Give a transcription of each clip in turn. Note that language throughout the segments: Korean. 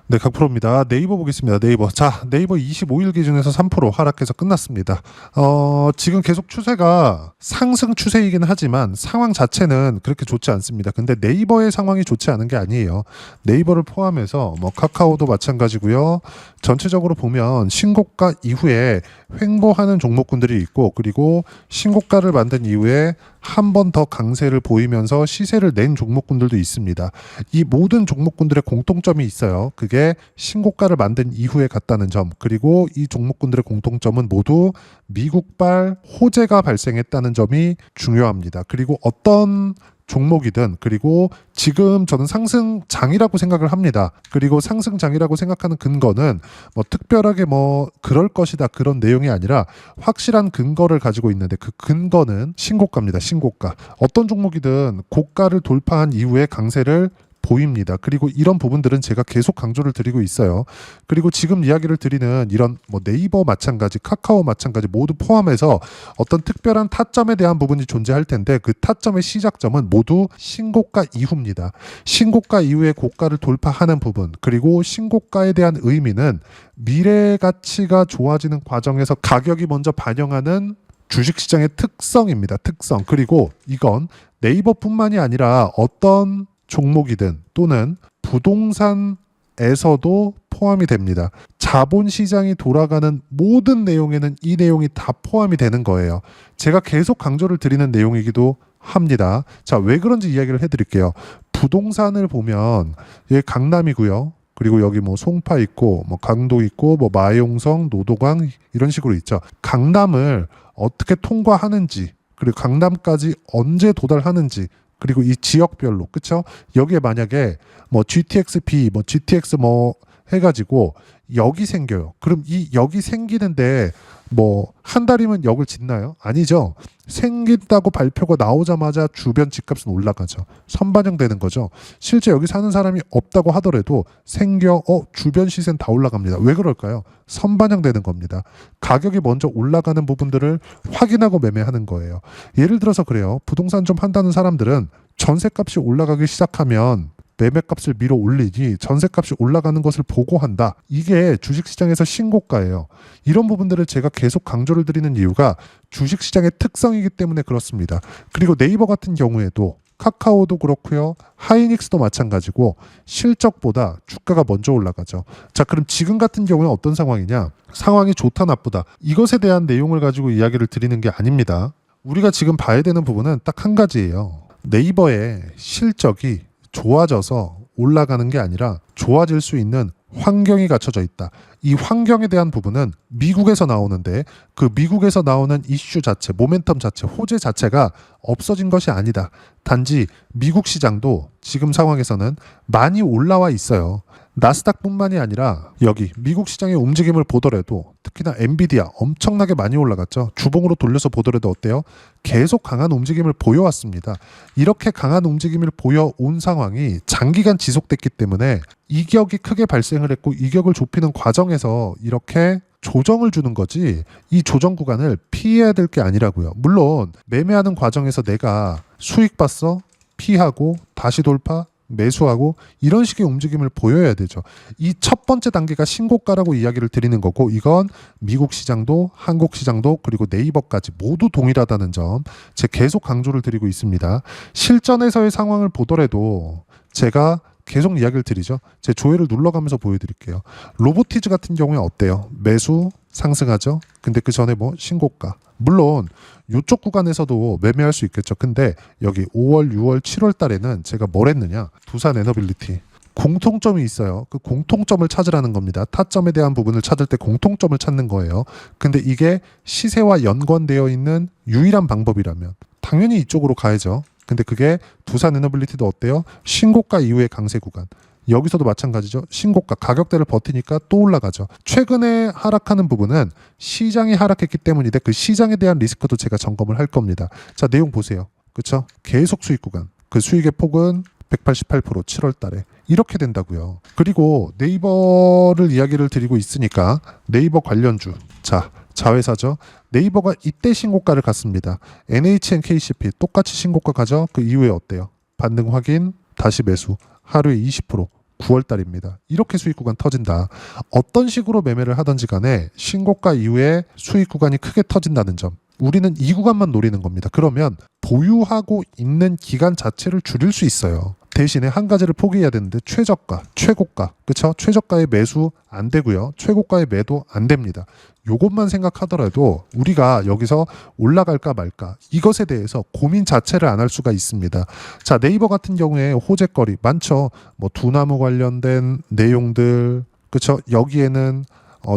네, 각프로입니다. 네이버 보겠습니다. 네이버. 자, 네이버 25일 기준에서 3% 하락해서 끝났습니다. 지금 계속 추세가 상승 추세이긴 하지만 상황 자체는 그렇게 좋지 않습니다. 근데 네이버의 상황이 좋지 않은 게 아니에요. 네이버를 포함해서 뭐 카카오도 마찬가지고요. 전체적으로 보면 신고가 이후에 횡보하는 종목군들이 있고, 그리고 신고가를 만든 이후에 한 번 더 강세를 보이면서 시세를 낸 종목군들도 있습니다. 이 모든 종목군들의 공통점이 있어요. 그게 신고가를 만든 이후에 갔다는 점, 그리고 이 종목군들의 공통점은 모두 미국발 호재가 발생했다는 점이 중요합니다. 그리고 어떤 종목이든, 그리고 지금 저는 상승장이라고 생각을 합니다. 그리고 상승장이라고 생각하는 근거는 뭐 특별하게 뭐 그럴 것이다 그런 내용이 아니라 확실한 근거를 가지고 있는데, 그 근거는 신고가입니다. 신고가. 어떤 종목이든 고가를 돌파한 이후에 강세를 보입니다. 그리고 이런 부분들은 제가 계속 강조를 드리고 있어요. 그리고 지금 이야기를 드리는 이런 뭐 네이버 마찬가지, 카카오 마찬가지 모두 포함해서 어떤 특별한 타점에 대한 부분이 존재할 텐데, 그 타점의 시작점은 모두 신고가 이후입니다. 신고가 이후에 고가를 돌파하는 부분, 그리고 신고가에 대한 의미는 미래 가치가 좋아지는 과정에서 가격이 먼저 반영하는 주식시장의 특성입니다. 특성. 그리고 이건 네이버뿐만이 아니라 어떤 종목이든 또는 부동산에서도 포함이 됩니다. 자본시장이 돌아가는 모든 내용에는 이 내용이 다 포함이 되는 거예요. 제가 계속 강조를 드리는 내용이기도 합니다. 자, 왜 그런지 이야기를 해드릴게요. 부동산을 보면 여기 강남이고요. 그리고 여기 뭐 송파 있고 뭐 강도 있고 뭐 마용성, 노도강 이런 식으로 있죠. 강남을 어떻게 통과하는지, 그리고 강남까지 언제 도달하는지, 그리고 이 지역별로, 그쵸? 여기에 만약에 뭐 GTX-B, 뭐 GTX 뭐 해가지고 역이 생겨요. 그럼 이 역이 생기는데 뭐 한 달이면 역을 짓나요? 아니죠. 생긴다고 발표가 나오자마자 주변 집값은 올라가죠. 선반영되는 거죠. 실제 여기 사는 사람이 없다고 하더라도 주변 시세는 다 올라갑니다. 왜 그럴까요? 선반영되는 겁니다. 가격이 먼저 올라가는 부분들을 확인하고 매매하는 거예요. 예를 들어서 그래요. 부동산 좀 한다는 사람들은 전세값이 올라가기 시작하면 매매값을 밀어 올리니 전세값이 올라가는 것을 보고 한다. 이게 주식시장에서 신고가예요. 이런 부분들을 제가 계속 강조를 드리는 이유가 주식시장의 특성이기 때문에 그렇습니다. 그리고 네이버 같은 경우에도 카카오도 그렇고요. 하이닉스도 마찬가지고 실적보다 주가가 먼저 올라가죠. 자, 그럼 지금 같은 경우는 어떤 상황이냐? 상황이 좋다 나쁘다. 이것에 대한 내용을 가지고 이야기를 드리는 게 아닙니다. 우리가 지금 봐야 되는 부분은 딱 한 가지예요. 네이버의 실적이 좋아져서 올라가는 게 아니라 좋아질 수 있는 환경이 갖춰져 있다. 이 환경에 대한 부분은 미국에서 나오는데, 그 미국에서 나오는 이슈 자체, 모멘텀 자체, 호재 자체가 없어진 것이 아니다. 단지 미국 시장도 지금 상황에서는 많이 올라와 있어요. 나스닥뿐만이 아니라 여기 미국 시장의 움직임을 보더라도, 특히나 엔비디아 엄청나게 많이 올라갔죠. 주봉으로 돌려서 보더라도 어때요? 계속 강한 움직임을 보여왔습니다. 이렇게 강한 움직임을 보여온 상황이 장기간 지속됐기 때문에 이격이 크게 발생을 했고, 이격을 좁히는 과정에서 이렇게 조정을 주는 거지, 이 조정 구간을 피해야 될 게 아니라고요. 물론 매매하는 과정에서 내가 수익 봤어? 피하고 다시 돌파? 매수하고 이런 식의 움직임을 보여야 되죠. 이 첫 번째 단계가 신고가라고 이야기를 드리는 거고, 이건 미국 시장도 한국 시장도 그리고 네이버까지 모두 동일하다는 점 제가 계속 강조를 드리고 있습니다. 실전에서의 상황을 보더라도 제가 계속 이야기를 드리죠. 제 조회를 눌러가면서 보여드릴게요. 로보티즈 같은 경우에 어때요? 매수 상승하죠. 근데 그 전에 뭐 신고가. 물론 이쪽 구간에서도 매매할 수 있겠죠. 근데 여기 5월, 6월, 7월 달에는 제가 뭘 했느냐? 두산 에너빌리티. 공통점이 있어요. 그 공통점을 찾으라는 겁니다. 타점에 대한 부분을 찾을 때 공통점을 찾는 거예요. 근데 이게 시세와 연관되어 있는 유일한 방법이라면 당연히 이쪽으로 가야죠. 근데 그게 두산 에너빌리티도 어때요? 신고가 이후의 강세 구간. 여기서도 마찬가지죠. 신고가 가격대를 버티니까 또 올라가죠. 최근에 하락하는 부분은 시장이 하락했기 때문인데, 그 시장에 대한 리스크도 제가 점검을 할 겁니다. 자, 내용 보세요. 그렇죠? 계속 수익 구간. 그 수익의 폭은 188% 7월 달에 이렇게 된다고요. 그리고 네이버를 이야기를 드리고 있으니까 네이버 관련주. 자, 자회사죠. 네이버가 이때 신고가를 갔습니다. NHN KCP 똑같이 신고가 가죠. 그 이후에 어때요? 반등 확인, 다시 매수. 하루에 20%. 9월달입니다. 이렇게 수익 구간 터진다. 어떤 식으로 매매를 하든지 간에 신고가 이후에 수익 구간이 크게 터진다는 점. 우리는 이 구간만 노리는 겁니다. 그러면 보유하고 있는 기간 자체를 줄일 수 있어요. 대신에 한 가지를 포기해야 되는데 최저가, 최고가, 그쵸? 최저가의 매수 안 되고요. 최고가의 매도 안 됩니다. 요것만 생각하더라도 우리가 여기서 올라갈까 말까 이것에 대해서 고민 자체를 안 할 수가 있습니다. 자, 네이버 같은 경우에 호재거리 많죠. 뭐 두나무 관련된 내용들, 그쵸? 여기에는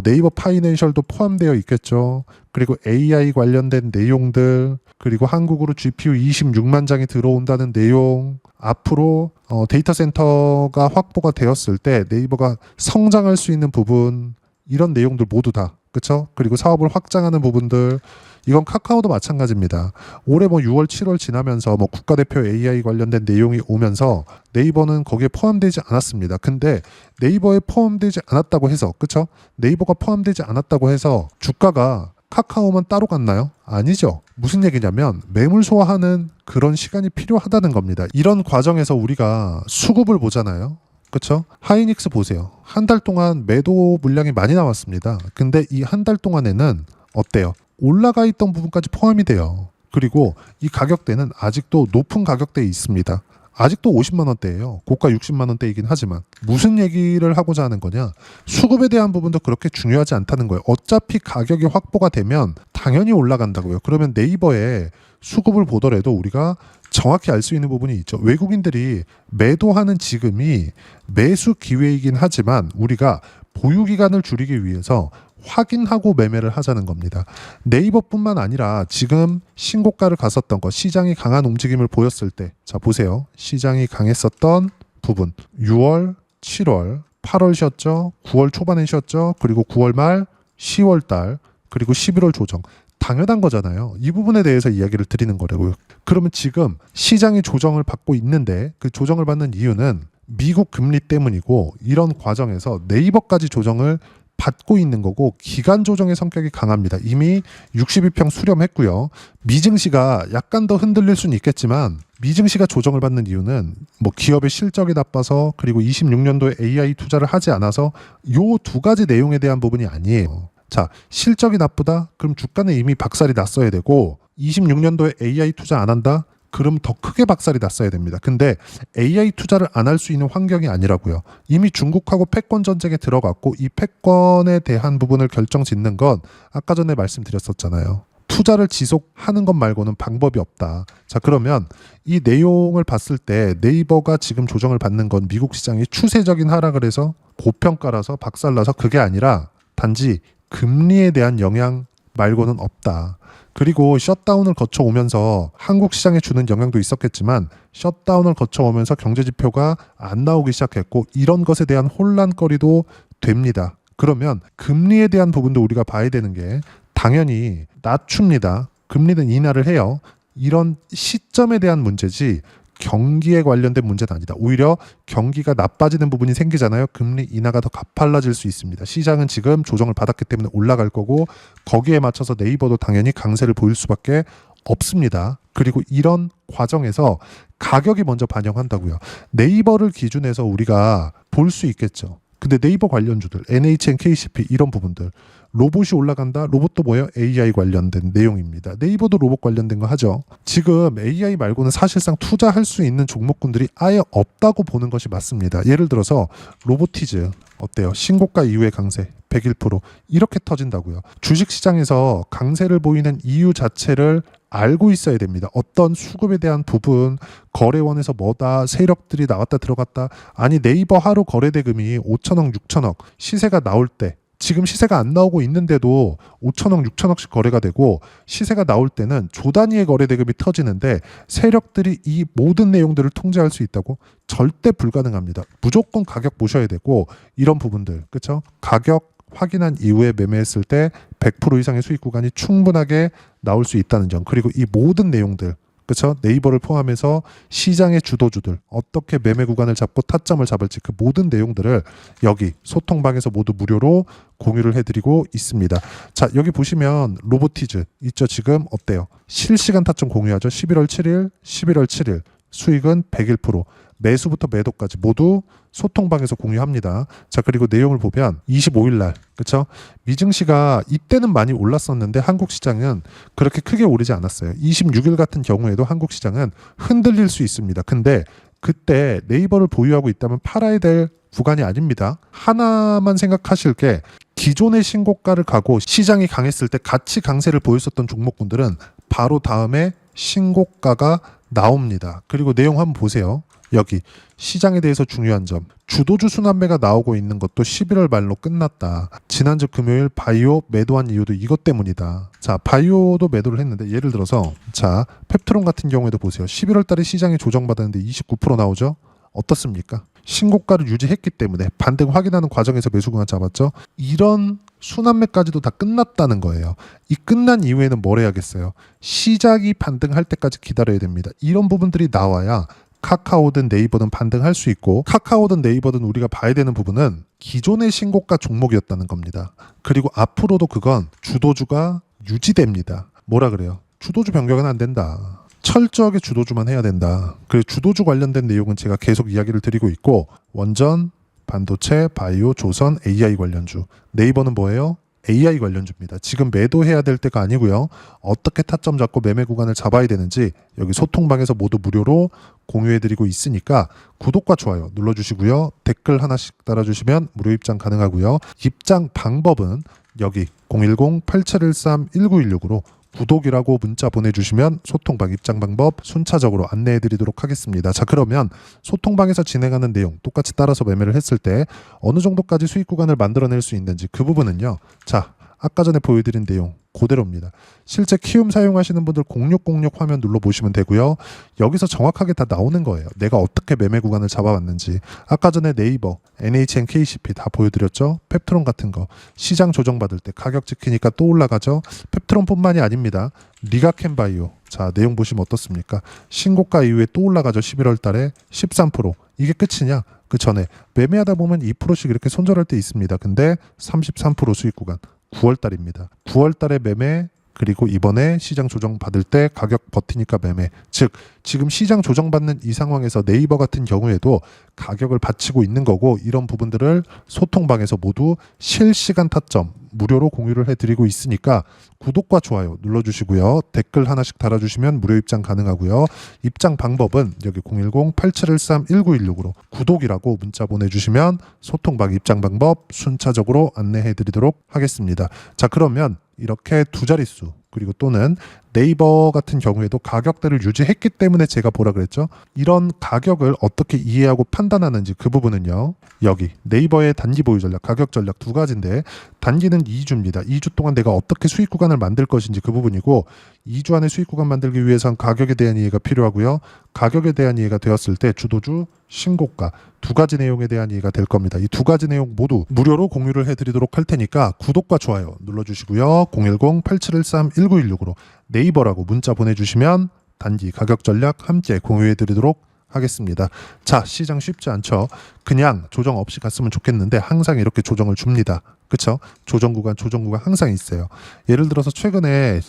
네이버 파이낸셜도 포함되어 있겠죠. 그리고 AI 관련된 내용들, 그리고 한국으로 GPU 26만 장이 들어온다는 내용, 앞으로 데이터 센터가 확보가 되었을 때 네이버가 성장할 수 있는 부분, 이런 내용들 모두 다, 그렇죠? 그리고 사업을 확장하는 부분들, 이건 카카오도 마찬가지입니다. 올해 뭐 6월, 7월 지나면서 뭐 국가대표 AI 관련된 내용이 오면서 네이버는 거기에 포함되지 않았습니다. 근데 네이버에 포함되지 않았다고 해서, 그렇죠? 네이버가 포함되지 않았다고 해서 주가가 카카오만 따로 갔나요? 아니죠. 무슨 얘기냐면 매물 소화하는 그런 시간이 필요하다는 겁니다. 이런 과정에서 우리가 수급을 보잖아요. 그렇죠? 하이닉스 보세요. 한 달 동안 매도 물량이 많이 나왔습니다. 근데 이 한 달 동안에는 어때요? 올라가 있던 부분까지 포함이 돼요. 그리고 이 가격대는 아직도 높은 가격대에 있습니다. 아직도 50만 원대예요. 고가 60만 원대이긴 하지만 무슨 얘기를 하고자 하는 거냐? 수급에 대한 부분도 그렇게 중요하지 않다는 거예요. 어차피 가격이 확보가 되면 당연히 올라간다고요. 그러면 네이버에 수급을 보더라도 우리가 정확히 알 수 있는 부분이 있죠. 외국인들이 매도하는 지금이 매수 기회이긴 하지만 우리가 보유 기간을 줄이기 위해서 확인하고 매매를 하자는 겁니다. 네이버뿐만 아니라 지금 신고가를 갔었던 거, 시장이 강한 움직임을 보였을 때, 자 보세요. 시장이 강했었던 부분 6월, 7월, 8월 쉬었죠. 9월 초반에 쉬었죠. 그리고 9월 말, 10월 달, 그리고 11월 조정. 당연한 거잖아요. 이 부분에 대해서 이야기를 드리는 거라고요. 그러면 지금 시장이 조정을 받고 있는데 그 조정을 받는 이유는 미국 금리 때문이고, 이런 과정에서 네이버까지 조정을 받고 있는 거고, 기간 조정의 성격이 강합니다. 이미 62평 수렴했고요. 미증시가 약간 더 흔들릴 수는 있겠지만 미증시가 조정을 받는 이유는 뭐 기업의 실적이 나빠서, 그리고 26년도에 AI 투자를 하지 않아서, 요 두 가지 내용에 대한 부분이 아니에요. 자, 실적이 나쁘다? 그럼 주가는 이미 박살이 났어야 되고, 26년도에 AI 투자 안 한다? 그럼 더 크게 박살이 났어야 됩니다. 근데 AI 투자를 안 할 수 있는 환경이 아니라고요. 이미 중국하고 패권 전쟁에 들어갔고, 이 패권에 대한 부분을 결정짓는 건 아까 전에 말씀드렸었잖아요. 투자를 지속하는 것 말고는 방법이 없다. 자, 그러면 이 내용을 봤을 때 네이버가 지금 조정을 받는 건 미국 시장이 추세적인 하락을 해서 고평가라서 박살나서 그게 아니라 단지 금리에 대한 영향 말고는 없다. 그리고 셧다운을 거쳐오면서 한국 시장에 주는 영향도 있었겠지만, 셧다운을 거쳐오면서 경제지표가 안 나오기 시작했고, 이런 것에 대한 혼란거리도 됩니다. 그러면 금리에 대한 부분도 우리가 봐야 되는 게, 당연히 낮춥니다. 금리는 인하를 해요. 이런 시점에 대한 문제지 경기에 관련된 문제는 아니다. 오히려 경기가 나빠지는 부분이 생기잖아요. 금리 인하가 더 가팔라질 수 있습니다. 시장은 지금 조정을 받았기 때문에 올라갈 거고, 거기에 맞춰서 네이버도 당연히 강세를 보일 수밖에 없습니다. 그리고 이런 과정에서 가격이 먼저 반영한다고요. 네이버를 기준해서 우리가 볼 수 있겠죠. 근데 네이버 관련주들, NHN, KCP 이런 부분들, 로봇이 올라간다. 로봇도 뭐예요? AI 관련된 내용입니다. 네이버도 로봇 관련된 거 하죠. 지금 AI 말고는 사실상 투자할 수 있는 종목군들이 아예 없다고 보는 것이 맞습니다. 예를 들어서 로보티즈 어때요? 신고가 이후의 강세 101% 이렇게 터진다고요. 주식시장에서 강세를 보이는 이유 자체를 알고 있어야 됩니다. 어떤 수급에 대한 부분, 거래원에서 뭐다, 세력들이 나왔다 들어갔다. 아니 네이버 하루 거래 대금이 5천억, 6천억 시세가 나올 때, 지금 시세가 안 나오고 있는데도 5천억, 6천억씩 거래가 되고, 시세가 나올 때는 조 단위의 거래 대금이 터지는데 세력들이 이 모든 내용들을 통제할 수 있다고? 절대 불가능합니다. 무조건 가격 보셔야 되고, 이런 부분들, 그렇죠? 가격 확인한 이후에 매매했을 때 100% 이상의 수익 구간이 충분하게 나올 수 있다는 점, 그리고 이 모든 내용들, 그렇죠? 네이버를 포함해서 시장의 주도주들 어떻게 매매 구간을 잡고 타점을 잡을지, 그 모든 내용들을 여기 소통방에서 모두 무료로 공유를 해드리고 있습니다. 자, 여기 보시면 로보티즈 있죠. 지금 어때요? 실시간 타점 공유하죠. 11월 7일, 11월 7일 수익은 101%. 매수부터 매도까지 모두 소통방에서 공유합니다. 자, 그리고 내용을 보면 25일 날, 그렇죠? 미증시가 이때는 많이 올랐었는데 한국 시장은 그렇게 크게 오르지 않았어요. 26일 같은 경우에도 한국 시장은 흔들릴 수 있습니다. 근데 그때 네이버를 보유하고 있다면 팔아야 될 구간이 아닙니다. 하나만 생각하실 게 기존의 신고가를 가고 시장이 강했을 때 같이 강세를 보였었던 종목군들은 바로 다음에 신고가가 나옵니다. 그리고 내용 한번 보세요. 여기 시장에 대해서 중요한 점, 주도주 순환매가 나오고 있는 것도 11월 말로 끝났다. 지난주 금요일 바이오 매도한 이유도 이것 때문이다. 자, 바이오도 매도를 했는데 예를 들어서 자, 펩트론 같은 경우에도 보세요. 11월 달에 시장이 조정받았는데 29% 나오죠. 어떻습니까? 신고가를 유지했기 때문에 반등 확인하는 과정에서 매수구간 잡았죠. 이런 순환매까지도 다 끝났다는 거예요. 이 끝난 이후에는 뭘 해야겠어요? 시작이 반등할 때까지 기다려야 됩니다. 이런 부분들이 나와야 카카오든 네이버든 반등할 수 있고, 카카오든 네이버든 우리가 봐야 되는 부분은 기존의 신고가 종목이었다는 겁니다. 그리고 앞으로도 그건 주도주가 유지됩니다. 뭐라 그래요? 주도주 변경은 안 된다. 철저하게 주도주만 해야 된다. 그리고 주도주 관련된 내용은 제가 계속 이야기를 드리고 있고, 원전, 반도체, 바이오, 조선, AI 관련주. 네이버는 뭐예요? AI 관련주입니다. 지금 매도해야 될 때가 아니고요. 어떻게 타점 잡고 매매 구간을 잡아야 되는지 여기 소통방에서 모두 무료로 공유해드리고 있으니까 구독과 좋아요 눌러주시고요. 댓글 하나씩 달아주시면 무료 입장 가능하고요. 입장 방법은 여기 010-8713-1916으로 구독이라고 문자 보내주시면 소통방 입장 방법 순차적으로 안내해드리도록 하겠습니다. 자, 그러면 소통방에서 진행하는 내용 똑같이 따라서 매매를 했을 때 어느 정도까지 수익 구간을 만들어낼 수 있는지 그 부분은요. 자, 아까 전에 보여드린 내용 그대로입니다. 실제 키움 사용하시는 분들 0606 화면 눌러보시면 되고요. 여기서 정확하게 다 나오는 거예요. 내가 어떻게 매매 구간을 잡아왔는지. 아까 전에 네이버, NHN, KCP 다 보여드렸죠. 펩트론 같은 거 시장 조정받을 때 가격 지키니까 또 올라가죠. 펩트론뿐만이 아닙니다. 리가캔바이오, 자 내용 보시면 어떻습니까? 신고가 이후에 또 올라가죠. 11월 달에 13%. 이게 끝이냐? 그 전에 매매하다 보면 2%씩 이렇게 손절할 때 있습니다. 근데 33% 수익 구간 9월 달입니다. 9월 달에 매매, 그리고 이번에 시장 조정 받을 때 가격 버티니까 매매. 즉 지금 시장 조정받는 이 상황에서 네이버 같은 경우에도 가격을 받치고 있는 거고, 이런 부분들을 소통방에서 모두 실시간 타점 무료로 공유를 해드리고 있으니까 구독과 좋아요 눌러주시고요. 댓글 하나씩 달아주시면 무료 입장 가능하고요. 입장 방법은 여기 010-8713-1916으로 구독이라고 문자 보내주시면 소통방 입장 방법 순차적으로 안내해드리도록 하겠습니다. 자, 그러면 이렇게 두 자릿수, 그리고 또는 네이버 같은 경우에도 가격대를 유지했기 때문에 제가 뭐라 그랬죠? 이런 가격을 어떻게 이해하고 판단하는지 그 부분은요. 여기 네이버의 단기 보유 전략, 가격 전략 두 가지인데 단기는 2주입니다. 2주 동안 내가 어떻게 수익 구간을 만들 것인지 그 부분이고, 2주 안에 수익 구간 만들기 위해선 가격에 대한 이해가 필요하고요. 가격에 대한 이해가 되었을 때 주도주, 신고가 두 가지 내용에 대한 이해가 될 겁니다. 이 두 가지 내용 모두 무료로 공유를 해드리도록 할 테니까 구독과 좋아요 눌러주시고요. 010-8713-1916으로 네이버라고 문자 보내주시면 단기 가격 전략 함께 공유해드리도록 하겠습니다. 자, 시장 쉽지 않죠. 그냥 조정 없이 갔으면 좋겠는데 항상 이렇게 조정을 줍니다. 그쵸? 조정 구간 항상 있어요. 예를 들어서 최근에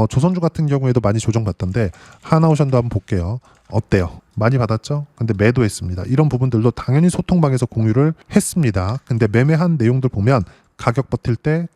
조선주 같은 경우에도 많이 조정받던데 하나오션도 한번 볼게요. 어때요? 많이 받았죠? 근데 매도했습니다. 이런 부분들도 당연히 소통방에서 공유를 했습니다. 근데 매매한 내용들 보면 가격 버틸 때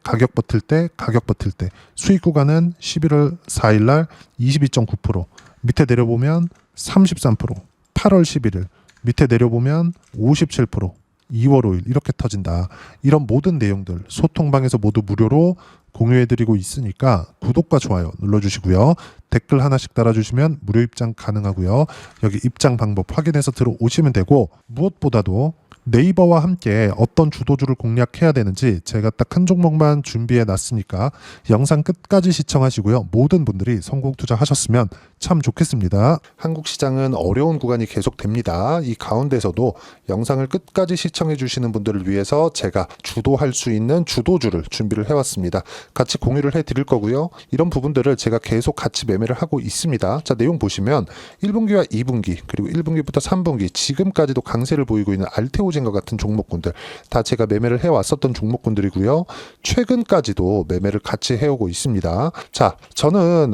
수익 구간은 11월 4일 날 22.9%, 밑에 내려보면 33%, 8월 11일, 밑에 내려보면 57%, 2월 5일 이렇게 터진다. 이런 모든 내용들 소통방에서 모두 무료로 공유해드리고 있으니까 구독과 좋아요 눌러주시고요. 댓글 하나씩 달아주시면 무료 입장 가능하고요. 여기 입장 방법 확인해서 들어오시면 되고, 무엇보다도 네이버와 함께 어떤 주도주를 공략해야 되는지 제가 딱 한 종목만 준비해 놨으니까 영상 끝까지 시청하시고요. 모든 분들이 성공 투자하셨으면 참 좋겠습니다. 한국 시장은 어려운 구간이 계속됩니다. 이 가운데서도 영상을 끝까지 시청해 주시는 분들을 위해서 제가 주도할 수 있는 주도주를 준비를 해왔습니다. 같이 공유를 해드릴 거고요. 이런 부분들을 제가 계속 같이 매매를 하고 있습니다. 자, 내용 보시면 1분기와 2분기 그리고 1분기부터 3분기 지금까지도 강세를 보이고 있는 알테오젠과 같은 종목군들 다 제가 매매를 해왔었던 종목군들이고요. 최근까지도 매매를 같이 해오고 있습니다. 자, 저는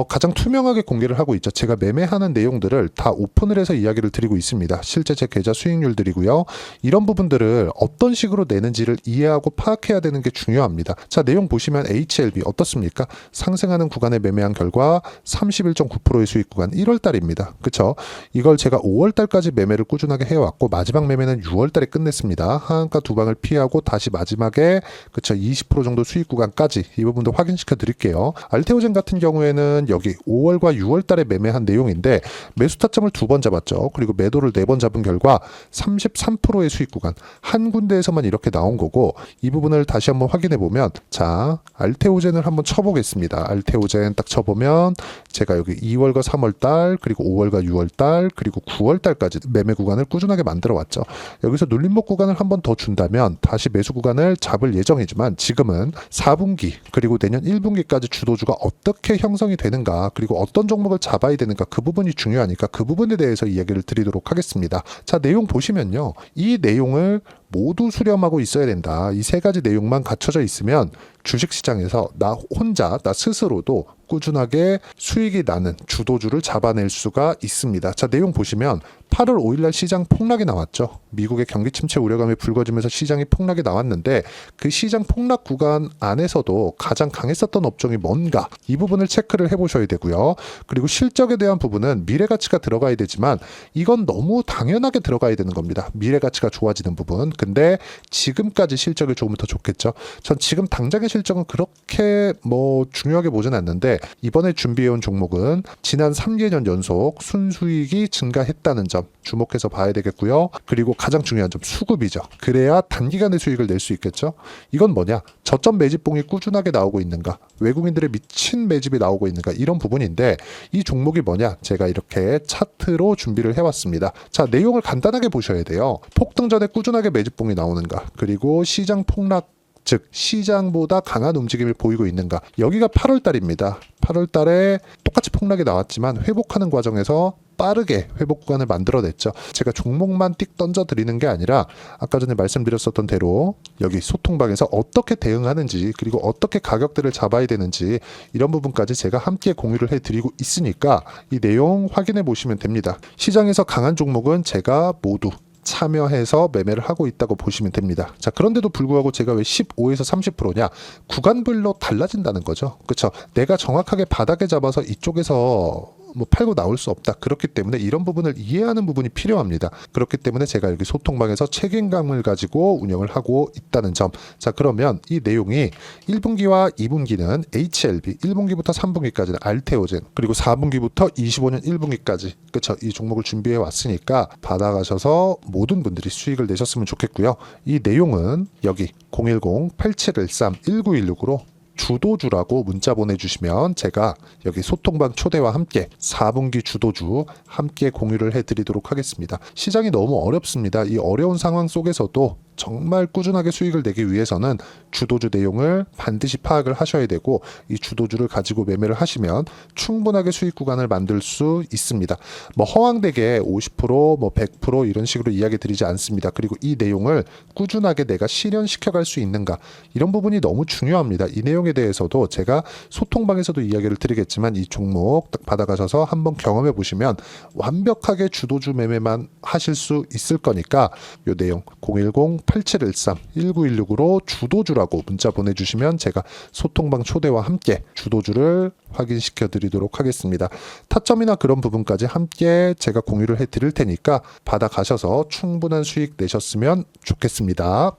가장 투명하게 공개를 하고 있죠. 제가 매매하는 내용들을 다 오픈을 해서 이야기를 드리고 있습니다. 실제 제 계좌 수익률들이고요. 이런 부분들을 어떤 식으로 내는지를 이해하고 파악해야 되는 게 중요합니다. 자, 내용 보시면 HLB 어떻습니까? 상승하는 구간에 매매한 결과 31.9%의 수익 구간 1월달입니다. 그쵸? 이걸 제가 5월달까지 매매를 꾸준하게 해왔고 마지막 매매는 6월달에 끝냈습니다. 하한가 두 방을 피하고 다시 마지막에 그쵸 20% 정도 수익 구간까지 이 부분도 확인시켜 드릴게요. 알테오젠 같은 경우에는 여기 5월과 6월달에 매매한 내용인데 매수 타점을 2번 잡았죠. 그리고 매도를 4번 잡은 결과 33%의 수익 구간 한 군데에서만 이렇게 나온 거고 이 부분을 다시 한번 확인해 보면 자 알테오젠을 한번 쳐보겠습니다. 알테오젠 딱 쳐보면 제가 여기 2월과 3월달 그리고 5월과 6월달 그리고 9월달까지 매매 구간을 꾸준하게 만들어 왔죠. 여기서 눌림목 구간을 한번 더 준다면 다시 매수 구간을 잡을 예정이지만 지금은 4분기 그리고 내년 1분기까지 주도주가 어떻게 형성이 되는가 그리고 어떤 종목을 잡아야 되는가 그 부분이 중요하니까 그 부분에 대해서 이야기를 드리도록 하겠습니다. 자, 내용 보시면요. 이 내용을 모두 수렴하고 있어야 된다. 이 3가지 내용만 갖춰져 있으면 주식시장에서 나 혼자 나 스스로도 꾸준하게 수익이 나는 주도주를 잡아낼 수가 있습니다. 자, 내용 보시면 8월 5일날 시장 폭락이 나왔죠. 미국의 경기 침체 우려감이 불거지면서 시장이 폭락이 나왔는데 그 시장 폭락 구간 안에서도 가장 강했었던 업종이 뭔가 이 부분을 체크를 해보셔야 되고요. 그리고 실적에 대한 부분은 미래가치가 들어가야 되지만 이건 너무 당연하게 들어가야 되는 겁니다. 미래가치가 좋아지는 부분. 근데 지금까지 실적이 조금 더 좋겠죠. 전 지금 당장의 실적은 그렇게 중요하게 보진 않는데 이번에 준비해온 종목은 지난 3개년 연속 순수익이 증가했다는 점 주목해서 봐야 되겠고요. 그리고 가장 중요한 점 수급이죠. 그래야 단기간에 수익을 낼 수 있겠죠. 이건 뭐냐? 저점 매집봉이 꾸준하게 나오고 있는가? 외국인들의 미친 매집이 나오고 있는가? 이런 부분인데 이 종목이 뭐냐? 제가 이렇게 차트로 준비를 해왔습니다. 자, 내용을 간단하게 보셔야 돼요. 폭등 전에 꾸준하게 매집봉이 나오는가? 그리고 시장 폭락 즉 시장보다 강한 움직임을 보이고 있는가. 여기가 8월 달입니다. 8월 달에 똑같이 폭락이 나왔지만 회복하는 과정에서 빠르게 회복 구간을 만들어냈죠. 제가 종목만 띡 던져 드리는 게 아니라 아까 전에 말씀드렸었던 대로 여기 소통방에서 어떻게 대응하는지 그리고 어떻게 가격대를 잡아야 되는지 이런 부분까지 제가 함께 공유를 해드리고 있으니까 이 내용 확인해 보시면 됩니다. 시장에서 강한 종목은 제가 모두 참여해서 매매를 하고 있다고 보시면 됩니다. 자, 그런데도 불구하고 제가 왜 15에서 30%냐? 구간별로 달라진다는 거죠. 그렇죠? 내가 정확하게 바닥에 잡아서 이쪽에서 팔고 나올 수 없다. 그렇기 때문에 이런 부분을 이해하는 부분이 필요합니다. 그렇기 때문에 제가 여기 소통방에서 책임감을 가지고 운영을 하고 있다는 점. 자, 그러면 이 내용이 1분기와 2분기는 HLB, 1분기부터 3분기까지는 알테오젠, 그리고 4분기부터 25년 1분기까지 그렇죠. 이 종목을 준비해 왔으니까 받아가셔서 모든 분들이 수익을 내셨으면 좋겠고요. 이 내용은 여기 010-8713-1916으로 주도주라고 문자 보내주시면 제가 여기 소통방 초대와 함께 4분기 주도주 함께 공유를 해드리도록 하겠습니다. 시장이 너무 어렵습니다. 이 어려운 상황 속에서도 정말 꾸준하게 수익을 내기 위해서는 주도주 내용을 반드시 파악을 하셔야 되고 이 주도주를 가지고 매매를 하시면 충분하게 수익 구간을 만들 수 있습니다. 허황되게 50%, 100% 이런 식으로 이야기 드리지 않습니다. 그리고 이 내용을 꾸준하게 내가 실현시켜 갈 수 있는가 이런 부분이 너무 중요합니다. 이 내용에 대해서도 제가 소통방에서도 이야기를 드리겠지만 이 종목 딱 받아가셔서 한번 경험해 보시면 완벽하게 주도주 매매만 하실 수 있을 거니까 이 내용 010-8713-1916으로 주도주라고 문자 보내주시면 제가 소통방 초대와 함께 주도주를 확인시켜 드리도록 하겠습니다. 타점이나 그런 부분까지 함께 제가 공유를 해 드릴 테니까 받아가셔서 충분한 수익 내셨으면 좋겠습니다.